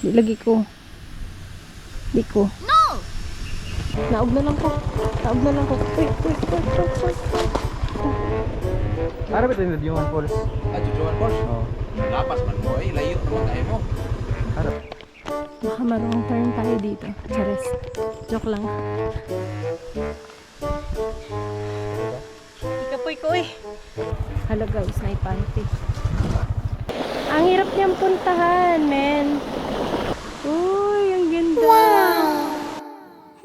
Lagi ko. Di ko. No! Naog na lang ko. Naog na lang ko. Uy. Para ba ito yung Jujuan Falls? Jujuan Falls? Oo. Lapas man mo eh, layo naman tayo mo. Harap. Baka marunong pa rin tayo dito. Charis. Joke lang. Ikapoy ko eh. Hala guys, naipanty. Ang hirap niyang puntahan, men. Uy, ang ganda.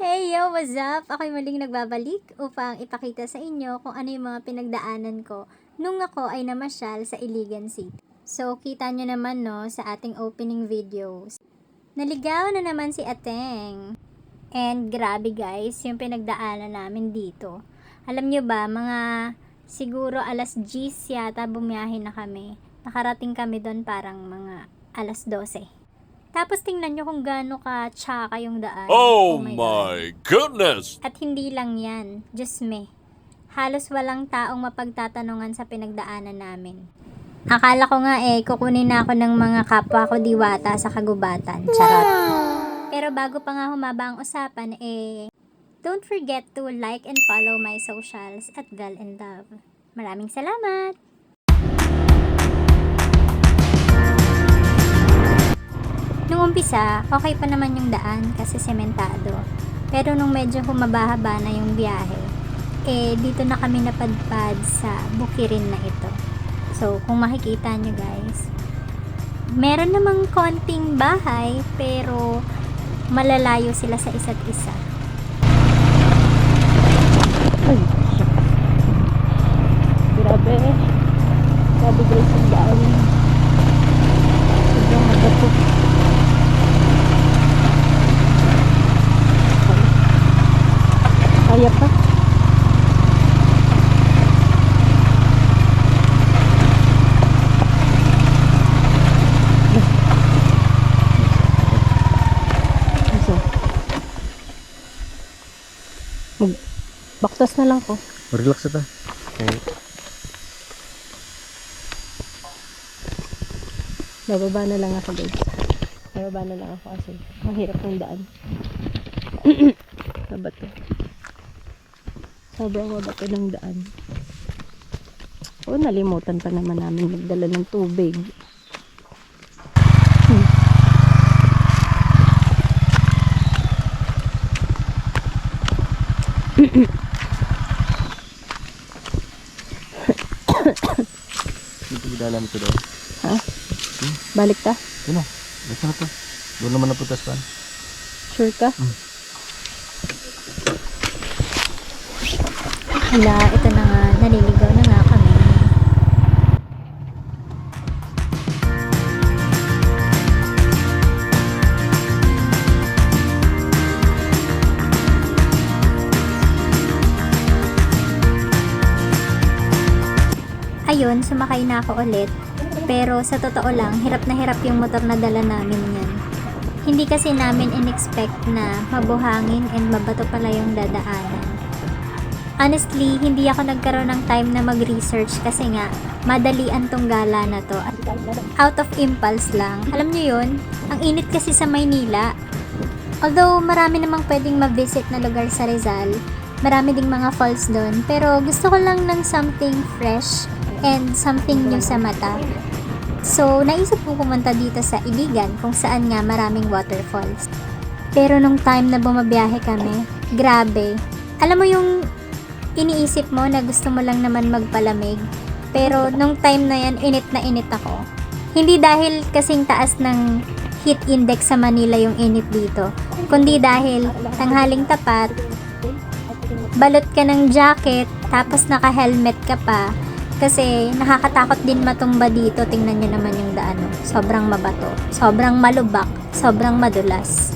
Hey yo, what's up? Ako'y muling nagbabalik upang ipakita sa inyo kung ano yung mga pinagdaanan ko nung ako ay namasyal sa Iligan City. So, kita nyo naman no, sa ating opening videos. Naligaw na naman si Ateng. And grabe guys, yung pinagdaanan namin dito. Alam nyo ba, mga siguro alas 10 yata bumiyahe na kami. Nakarating kami doon parang mga alas 12. Tapos tingnan nyo kung gaano ka tsaka yung daan. Oh God. my goodness! At hindi lang yan, just me. Halos walang taong mapagtatanungan sa pinagdaanan namin. Akala ko nga kukunin na ako ng mga kapwa ko diwata sa kagubatan. Charot. Pero bago pa nga humaba ang usapan, don't forget to like and follow my socials at Gal and Dove. Maraming salamat! Nung umpisa, okay pa naman yung daan kasi sementado. Pero nung medyo humaba-haba na yung biyahe, dito na kami napadpad sa bukirin na ito. So, kung makikita nyo guys, meron namang konting bahay pero malalayo sila sa isa't isa. Ay, shit. Grabe. Grabe guys ang daan. Sobrang magato. Kaya pa. Baktas na lang ko. Relax ito. Okay. Bababa na lang ako guys. Bababa na lang ako kasi mahirap ng daan. Mabato. Sobrang mabato ng daan. Nalimutan pa naman namin magdala ng tubig. Dito gidala mo ito daw. Ha? Balik ta? Yun o. Basta na to. Doon naman naputas pa. Sure ka? Hala, ito na nga, naliligaw na nga kami. Ayun, sumakay na ako ulit. Pero sa totoo lang, hirap na hirap yung motor na dala namin yan. Hindi kasi namin in-expect na mabuhangin and mabato pala yung dadaanan. Honestly, hindi ako nagkaroon ng time na mag-research kasi nga, madalian tong gala na to. Out of impulse lang. Alam nyo yun, ang init kasi sa Maynila. Although marami namang pwedeng ma-visit na lugar sa Rizal, marami ding mga falls doon. Pero gusto ko lang ng something fresh and something new sa mata. So, naisip ko pumunta dito sa Iligan kung saan nga maraming waterfalls. Pero nung time na bumabiyahe kami, grabe. Alam mo yung iniisip mo na gusto mo lang naman magpalamig. Pero nung time na yan, init na init ako. Hindi dahil kasing taas ng heat index sa Manila yung init dito, kundi dahil tanghaling tapat, balot ka ng jacket, tapos naka-helmet ka pa. Kasi nakakatakot din matumba dito. Tingnan nyo naman yung daan. Sobrang mabato, sobrang malubak, sobrang madulas.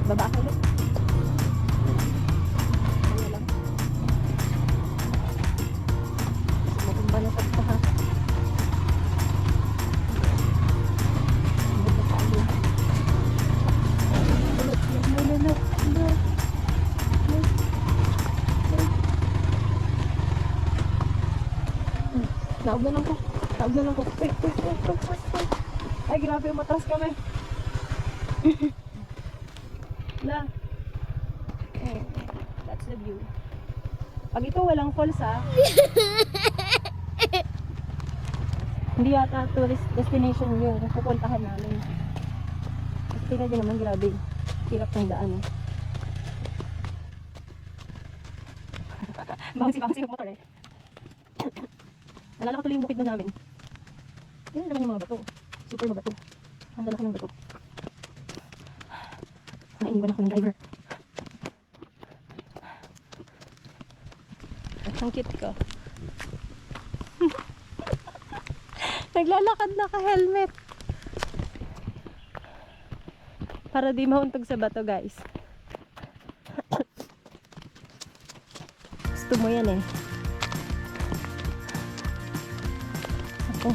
Baba ka ulit. Matumba na sa ha. Naog na lang ko. Naog na lang ko. Wait. Ay, grabe, umatras kami. Na. Oh, that's the view. Pag ito walang falls hindi yata tourist destination yun. Pupuntahan namin. Kasi tingnan nyo naman, grabe. Hirap ng daan. Bouncy yung motor eh. Nalala ko tuloy yung bukid na namin. Yan naman yung mga bato. Super mabato. Ang dala ko ng bato. Nainiwan ako ng driver. Ang cute ko. Naglalakad naka-helmet. Para di mahuntog sa bato, guys. Gusto mo yan eh. Ako,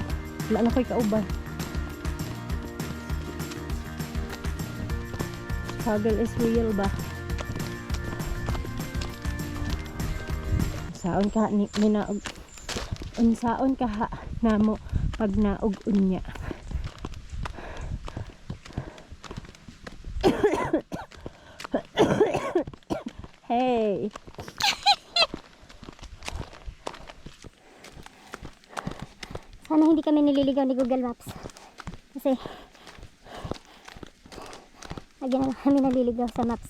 wala na ko'y kauban. Struggle is real ba? Saon ka ni minaog. Unsaon ka ha namo pag naog unya. Hey. Sana hindi kami nililigaw ni Google Maps. Kasi lagi na lang kami naliligaw sa maps.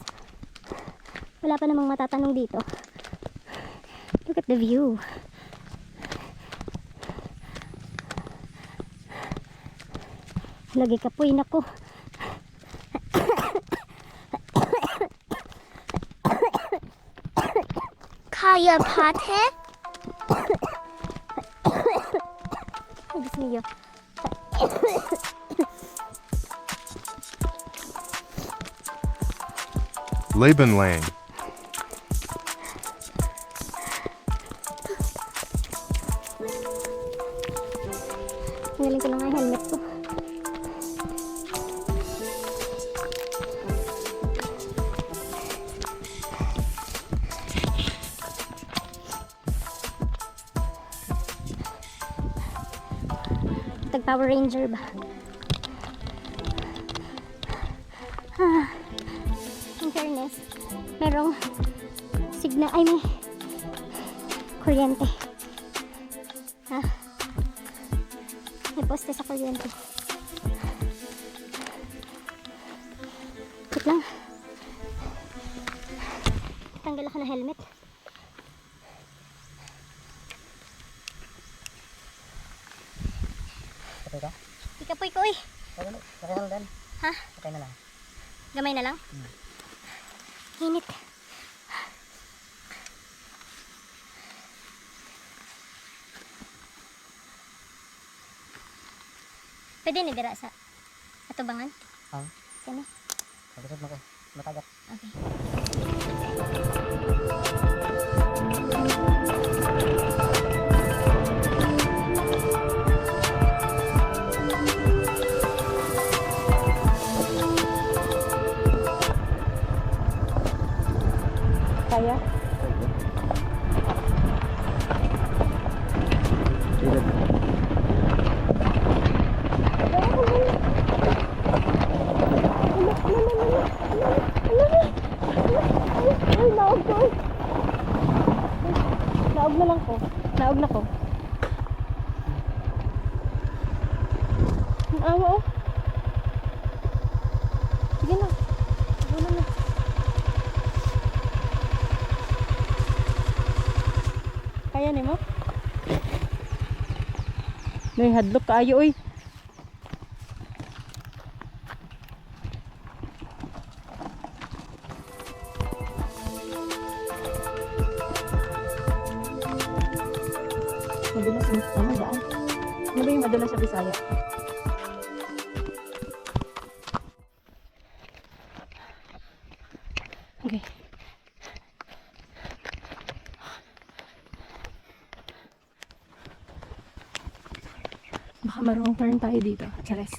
Wala pa namang matatanong dito. Look at the view. Lagi kapoy na ko. Kaya pate? Ay, Diyos niyo. Laban Lang. Ngaling ko lang ang helmet ko. Tag Power Ranger ba? In fairness, merong signal, ay may kuryente. May poste sa kuryente. Wait lang. Tanggal ako ng helmet. Okay ka? Ikapoy ko eh. Okay lang din. Ha? Okay na lang. Gamay na lang? Init. Pwede ni dira sa atubangan? Oo. Sino? Pagkasad mo ko. Matagat. Okay. Kaya? Ay, naog ko. Naog na lang ko. Naog na ko. Ang awa oh. Sige na. Wala na. Kaya ni mo? May hadlok kaayo oy. Madulas mo. Ano daan? Ano ba yung madulas sa Bisaya? Okay. Baka marunong turn tayo dito. Chares.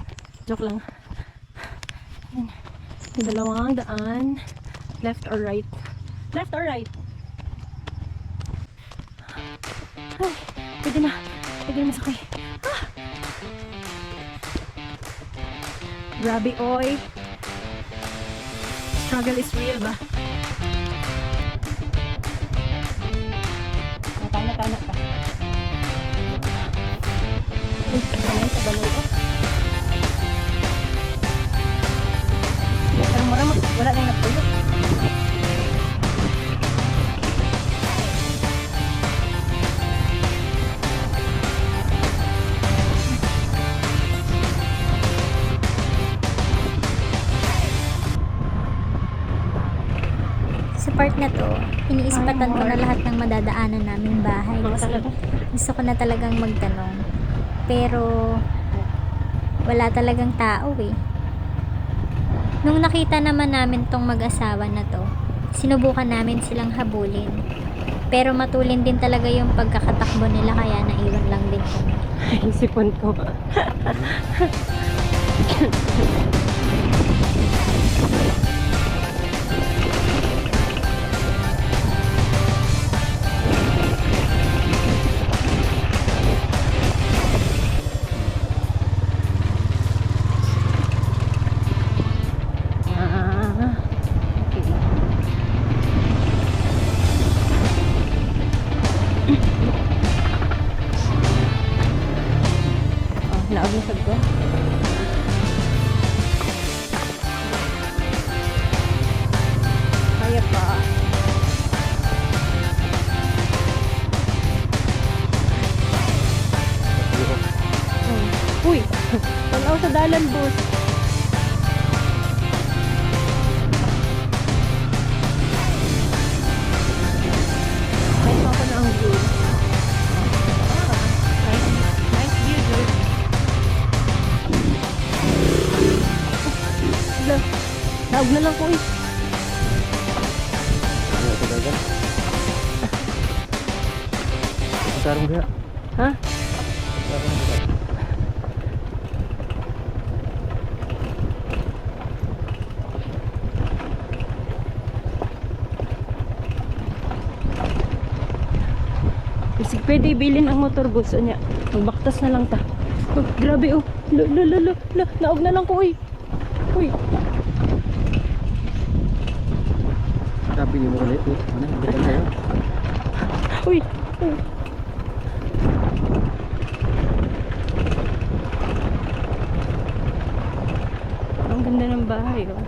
Joke lang. Ayan. May dalawang daan. Left or right? Left or right? Ay, pwede na. Pwede naman sakay. Ah! Grabe, oy. Struggle is real ba? Natana pa. Uy, sanay sa baloy ko. Pero maramot, wala na yung napuyo. Sa part na to, iniispatan ko na lahat ng madadaanan naming bahay kasi gusto ko na talagang magtanong. Pero wala talagang tao eh. Nung nakita naman namin tong mag-asawa na to, sinubukan namin silang habulin. Pero matulin din talaga yung pagkakatakbo nila kaya naiwan lang din kami. Ay, sipon ko. Naabusag ko. Kaya pa. Uy! Pag-aw sa dalan, boss. Kahit ako na ang view. Nice view, George. Naog na lang ko eh. Ano ito dagat? Sarong kaya? Ha? Sarong kaya? Kasi pwede ibilin ang motor bus niya. Magbaktas na lang ta. Oh, grabe oh. Naog na lang ko eh. Uy. Sabi niyo mo ulit. Ano? Bitan kayo? Uy. Ang ganda ng bahay oh.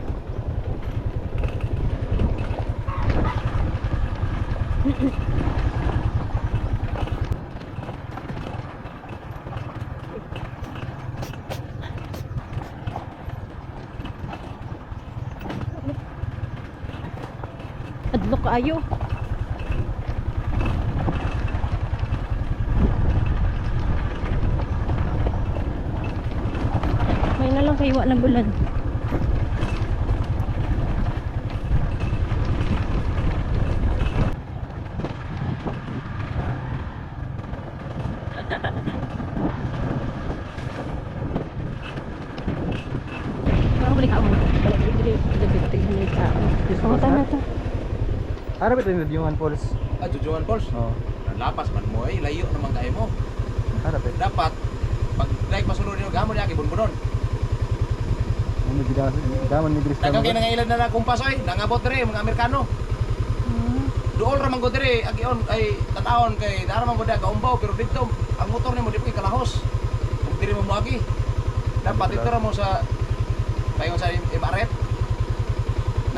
Adlok ayo. May na lang kayo ng bulan. Balik ako. Balik dito. Pangutan na to. Harap ito yung Jujuan Falls. Ah, Jujuan Falls. Oo. Lapas man mo eh, layo naman tayo mo. Harap ito. Dapat, pag like pasulod nyo, gamon niya, kibunbunon. Ano bidaman ni Dris. Dagang kayo nangailan na na kumpas ay, nangabot rin, mga Amerikano. Dool ramang ko dire, agion ay tatawon kay dara man gud kaumbaw pero dito ang motor nimo di pa kalahos. Kung diri mo muagi. Dapat ito ra mo sa payon sa Imaret.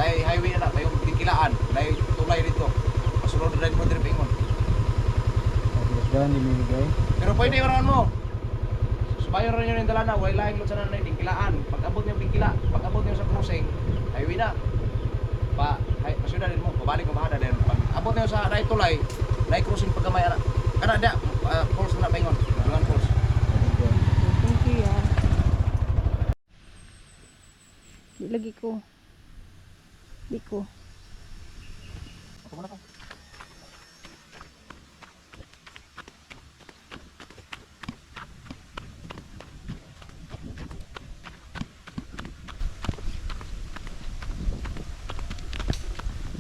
Nay highway na payon Bingkilaan, nay tulay dito. Pasulod na mo dire pingon. Dagan ni Mimigay. Pero pwede ron mo. Subayon rin yung dalana, way laing lo sa nanay Bingkilaan. Pag abot niyo Bingkila, pag abot niyo sa crossing, highway na. Pasyuda din mo, babalik mo mahada din. Pag abot niyo sa nay tulay, nay crossing pagkamay ana. Kana da falls na paingon. Juan Falls. Thank you ya. Di lagi ko. Di ko.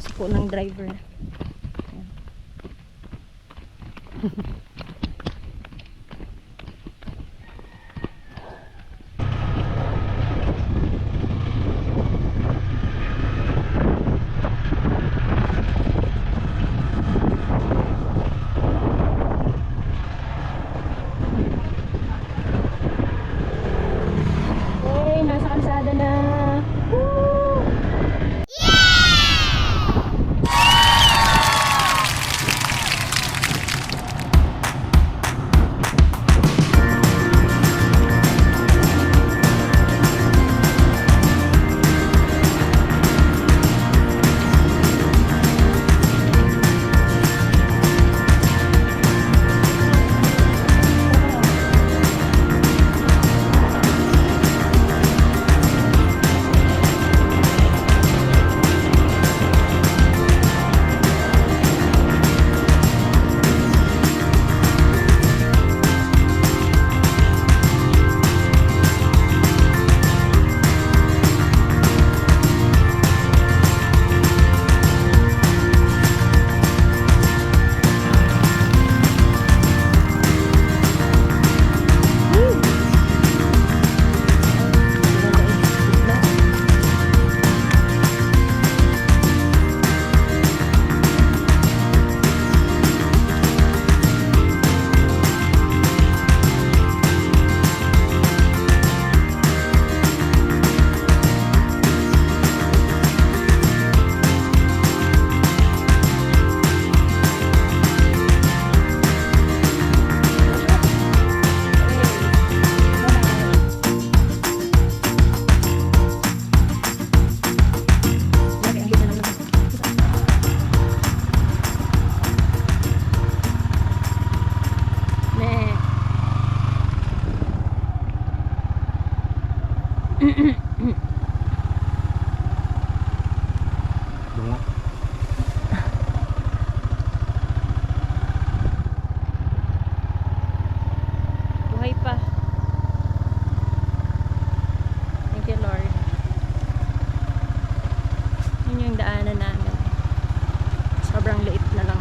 Gusto ko ng driver na. Dungo. Buhay pa. Thank you, Lord. Yun yung daanan namin. Sobrang liit na lang.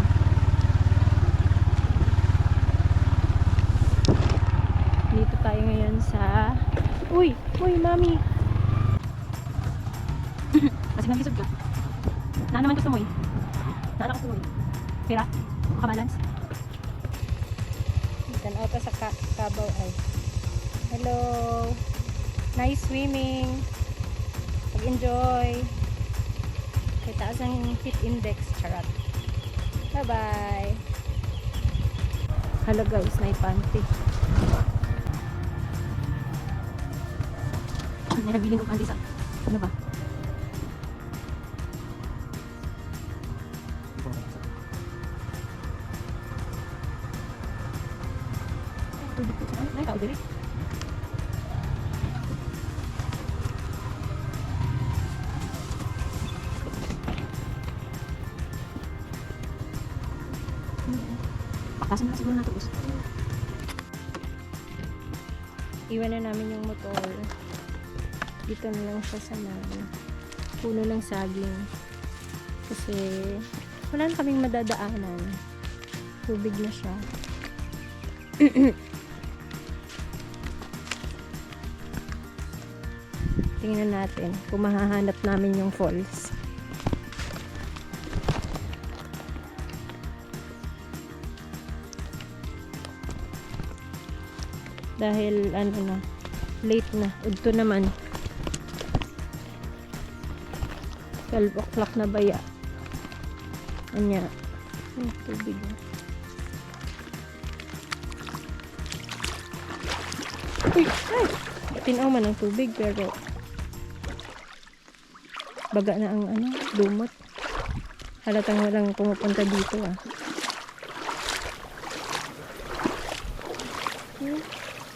Dito tayo ngayon sa... Uy! Uy, mami! Kasi nabisod ka. Na naman gusto mo eh. Naala gusto mo eh. Pira? Makabalance? Tanaw pa sa kabaw ay. Hello! Nice swimming! Pag-enjoy! Kaya taas ang heat index. Charot. Bye-bye! Hello guys, naipanty. May nabiling kong panty sa... Ano ba? Tubig ko. Ay, tao diri. Pakasan na siguro natin. Iwan na namin yung motor. Dito na lang siya sa puno ng saging. Kasi wala na kaming madadaanan. Tubig na siya. Tingnan natin kung mahahanap namin yung falls. Dahil ano na, late na. Udto naman. 12 o'clock na baya. Anya. Tubig na. Uy! Ay! Tinaw man ang tubig pero baga na ang lumot. Halatang walang pumupunta dito ah.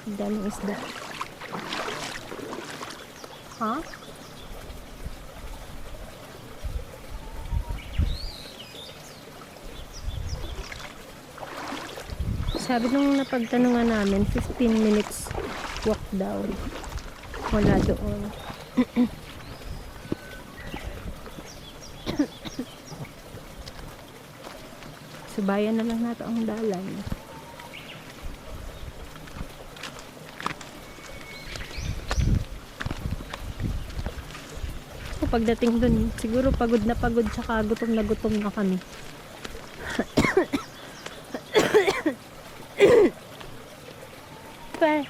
Ang daming isda. Ha? Sabi nung napagtanungan namin, 15 minutes walk daw. Wala doon. Subayan na lang nato ang dalan. Pagdating dun, siguro pagod tsaka gutom na kami. Pa.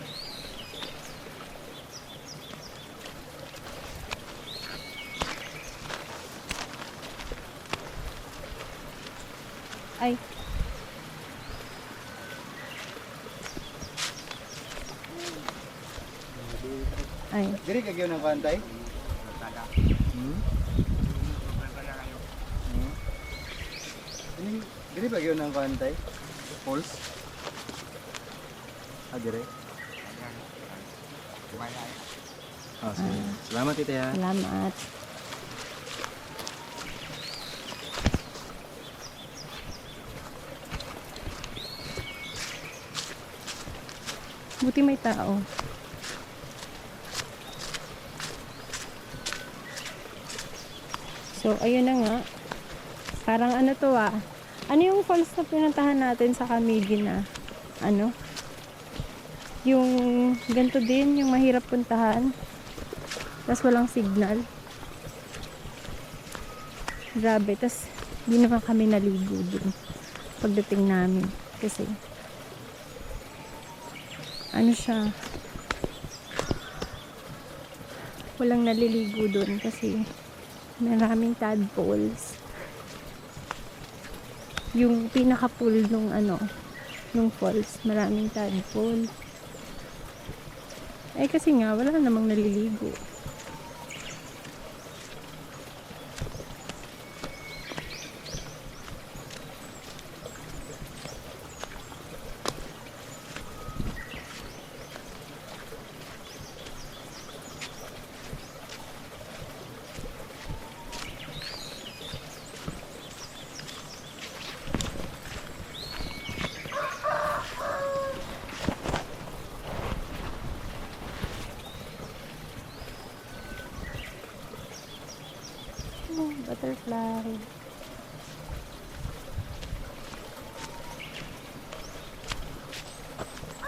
Ay. Ay. Diri ka gyud ng pantay? Diri ba gyud ng pantay? Falls? Dire. Sige. Salamat tita ya. Salamat. Buti may tao. So, ayun na nga. Parang ano to ah. Ano yung falls na pinuntahan natin sa Camiguin na? Ano? Yung ganito din, yung mahirap puntahan. Tapos walang signal. Grabe. Tapos di naman kami naligo dun pagdating namin. Kasi ano siya, walang naliligo dun kasi maraming tadpoles. Yung pinaka pool nung falls, maraming tadpole. Eh kasi nga wala namang naliligo.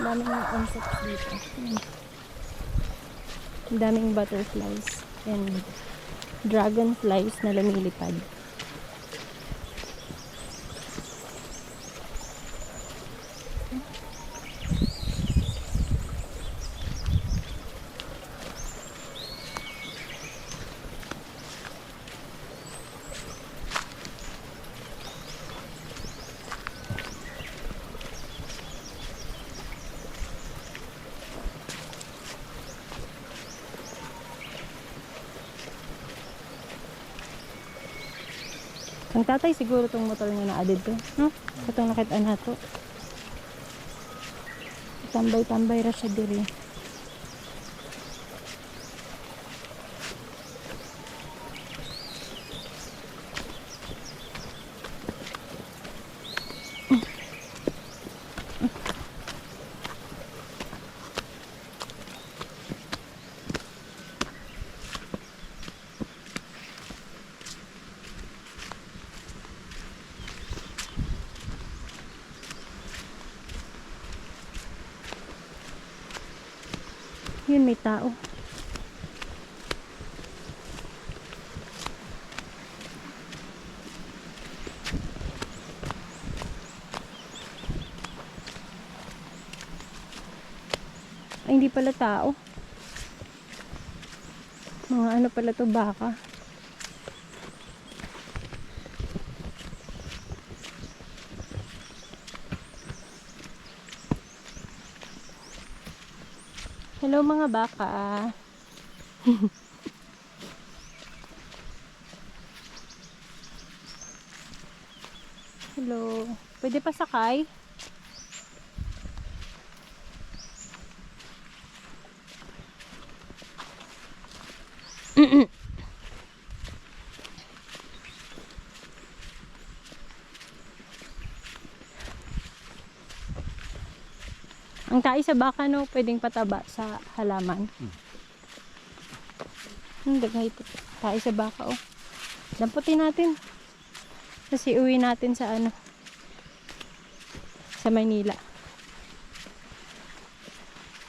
Daming mga insects dito. Ang daming butterflies and dragonflies na lumilipad. Ang tatay siguro tong motor nga na-added to, no? Katong nakita na to. Tambay-tambay ra siya diri. Yun, may tao. Ay, hindi pala tao. Mga ano pala to, baka. Hello mga baka. Hello. Pwede pa sakay? Ang tae sa baka, no, pwedeng pataba sa halaman. Daghay ito. Tae sa baka, oh. Damputin natin. Kasi uwi natin sa ano, sa Maynila.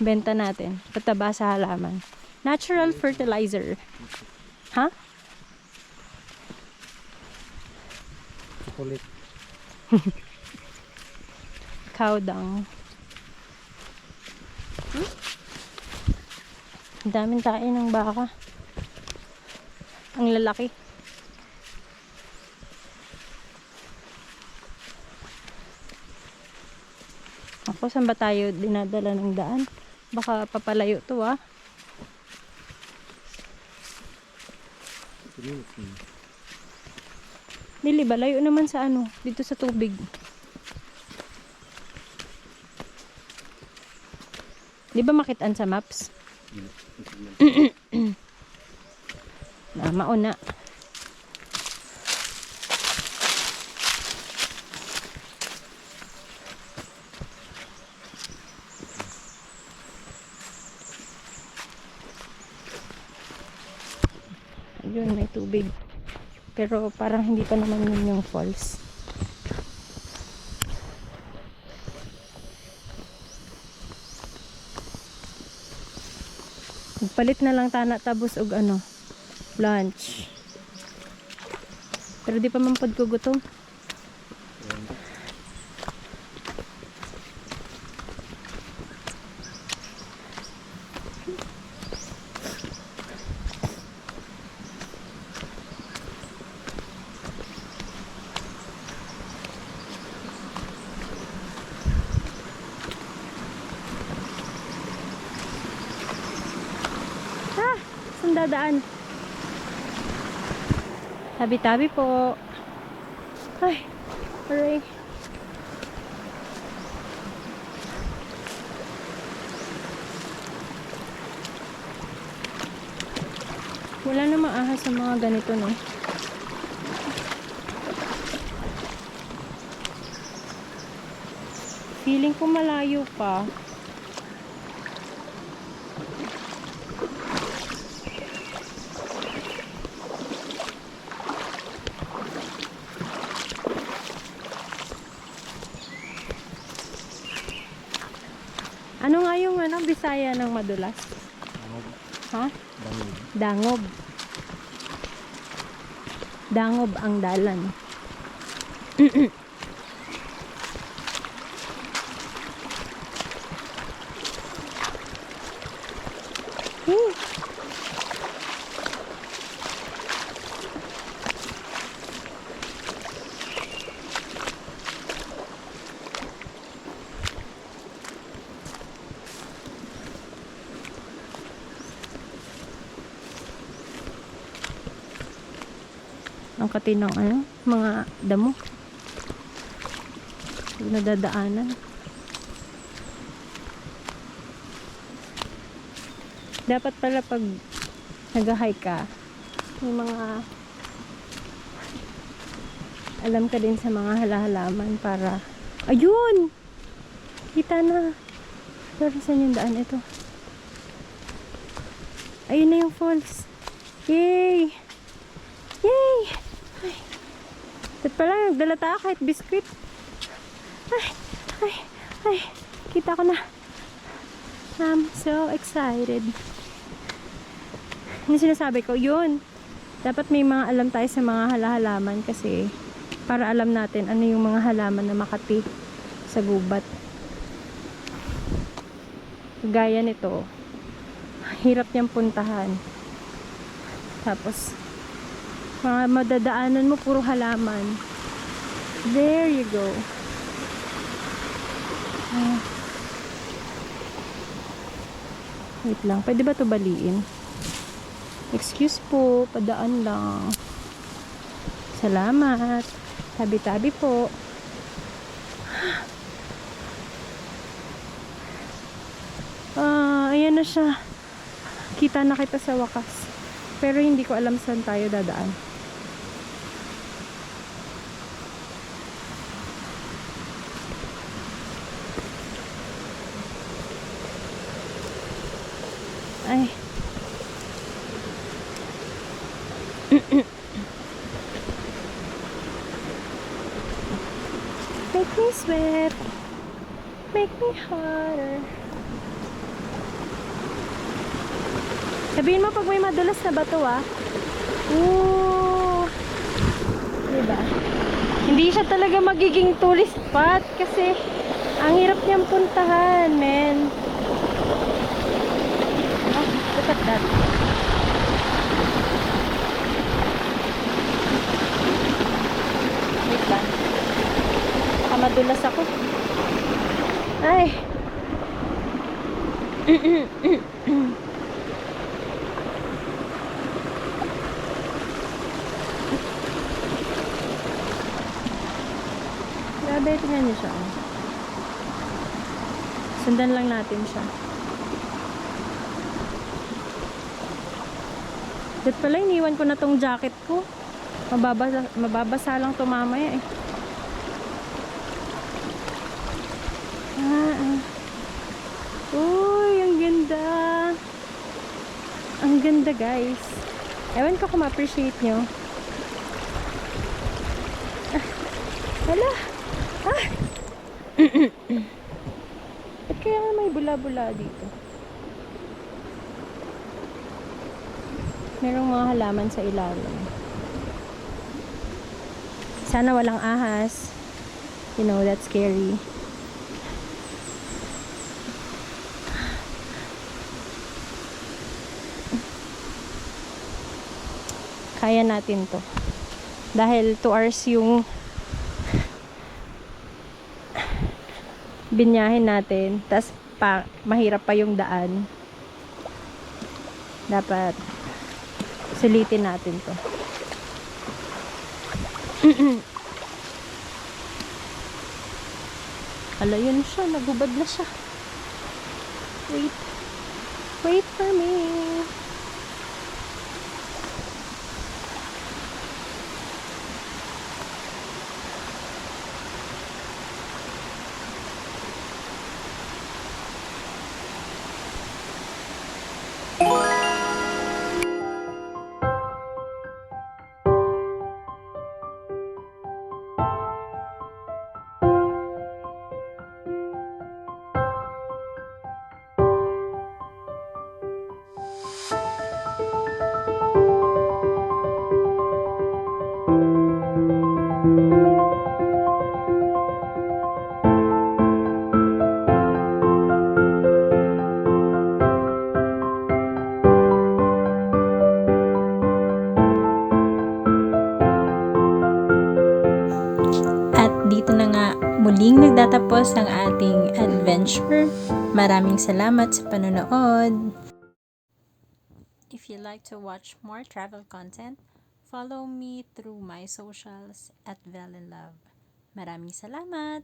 Benta natin. Pataba sa halaman. Natural fertilizer. Ha? Kulit. Cow dung. Ang daming tae ng baka. Ang lalaki. Ako, saan ba tayo dinadala ng daan? Baka papalayo to, ah. Dili ba? Layo naman sa ano, dito sa tubig. Di ba makitaan sa maps? Mauna. Ayun, may tubig. Pero parang hindi pa naman yun yung falls. Palit na lang tana tabos og ano, lunch. Pero di pa man pod ko gutom. Dadaan. Tabi-tabi po. Ay, aray. Wala namang ahas sa mga ganito, no? Feeling ko malayo pa. Ano nga yung ano, Bisaya ng madulas? Ha? Dangob. Dangob ang dalan. Ang katinang ano, mga damo. Nadadaanan. Dapat pala pag nag-hike ka, may mga alam ka din sa mga halahalaman para ayun! Kita na. Pero saan yung daan ito? Ayun na yung falls. Yay! Yay! Ay. At pala, nagdala tayo kahit biskwit. Ay. Kita ko na. I'm so excited. Yung sinasabi ko, yun. Dapat may mga alam tayo sa mga halahalaman kasi para alam natin ano yung mga halaman na makati sa gubat. Gaya nito. Hirap niyang puntahan. Tapos, mga madadaanan mo puro halaman. There you go. Wait lang, pwede ba ito baliin? Excuse po, padaan lang. Salamat. Tabi-tabi po. Ayan na siya. Kita na kita sa wakas. Pero hindi ko alam saan tayo dadaan. Ay. Make me sweat. Make me hotter. Sabihin mo pag may madulas na bato ah. Ooh. Diba? Hindi siya talaga magiging tourist spot kasi ang hirap niyang puntahan, men. Oh, look at that. Wait lang. Baka madulas ako. Ay. Grabe, tingnan niyo siya. Sundan lang natin siya. Dito pala, iniwan ko na tong jacket ko. Mababasa lang to mamaya eh. Uy, ang ganda. Ang ganda, guys. Ewan ko kung ma-appreciate nyo. Hala. Ba't kaya may bula-bula dito? Merong mga halaman sa ilalim. Sana walang ahas. You know, that's scary. Kaya natin to. Dahil 2 hours yung binyahin natin, tas mahirap pa yung daan. Dapat sulitin natin to. Ala, yun siya, nagubad na siya. Wait for me. At dito na nga muling nagtatapos ang ating adventure. Maraming salamat sa panonood. If you like to watch more travel content, follow me through my socials at Vel in Love. Maraming salamat!